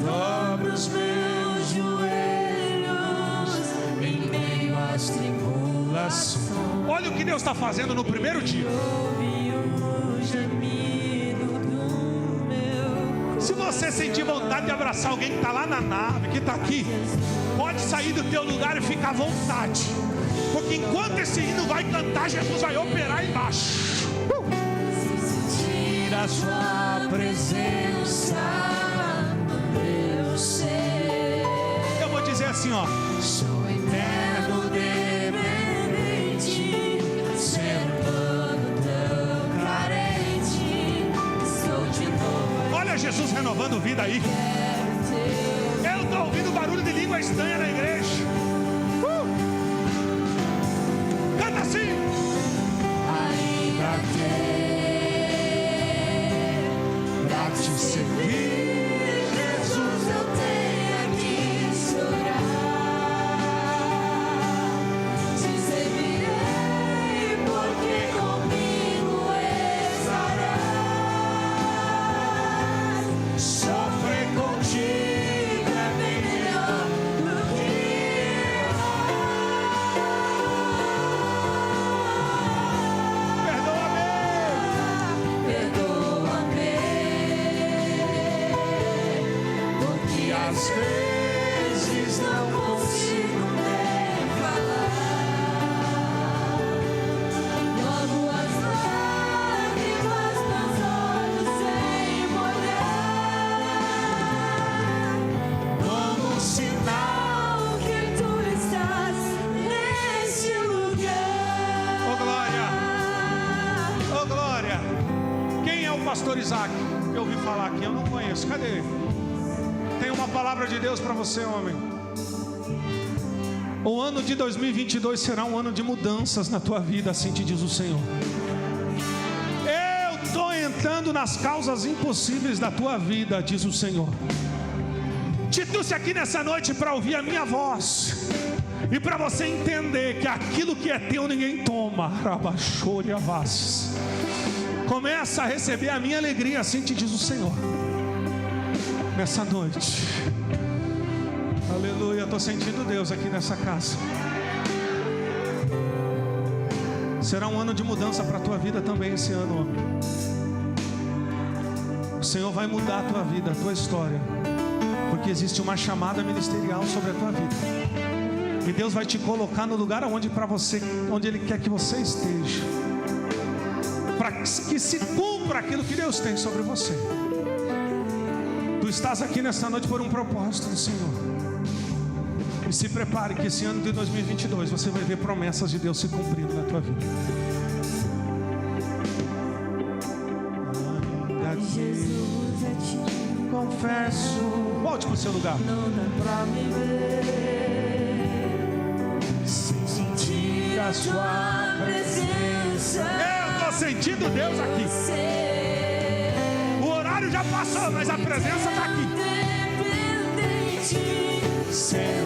Dobro os meus joelhos em meio às tribulações. Olha o que Deus está fazendo no primeiro dia. Ouve o gemido do meu. Se você sentir vontade de abraçar alguém que está lá na nave, que está aqui, pode sair do teu lugar e ficar à vontade, porque enquanto esse hino vai cantar, Jesus vai operar embaixo. Sentir a sua presença no meu ser. Eu vou dizer assim, ó: Sou eterno dependente, ser humano tão carente. Sou de novo. olha Jesus renovando vida aí. Eu estou ouvindo barulho de língua estranha na igreja. Canta assim. Ainda ter pra te servir, Jesus, eu tenho que chorar. Te servirei porque comigo estarás. Sofrer contigo é às vezes não consigo nem falar. Logo as lágrimas meus olhos sem molhar, como um sinal que tu estás nesse lugar. Ô glória! Ô glória! Quem é o pastor Isaac? Eu ouvi falar aqui, eu não conheço. Cadê ele? Tem uma palavra de Deus para você, homem. O ano de 2022 será um ano de mudanças na tua vida, assim te diz o Senhor. Eu estou entrando nas causas impossíveis da tua vida, diz o Senhor. Te trouxe aqui nessa noite para ouvir a minha voz e para você entender que aquilo que é teu ninguém toma. Começa a receber a minha alegria, assim te diz o Senhor. Nessa noite, aleluia, eu estou sentindo Deus aqui nessa casa. Será um ano de mudança para a tua vida também esse ano, homem. O Senhor vai mudar a tua vida, a tua história, porque existe uma chamada ministerial sobre a tua vida, e Deus vai te colocar no lugar onde Ele quer que você esteja, para que se cumpra aquilo que Deus tem sobre você. Tu estás aqui nessa noite por um propósito do Senhor. E se prepare que esse ano de 2022 você vai ver promessas de Deus se cumprindo na tua vida. Jesus, a ti Confesso. Volte para o seu lugar. não dá pra viver sem sentir a tua presença. Eu estou sentindo Deus aqui. O horário já passou, mas a presença está aqui. Independente, ser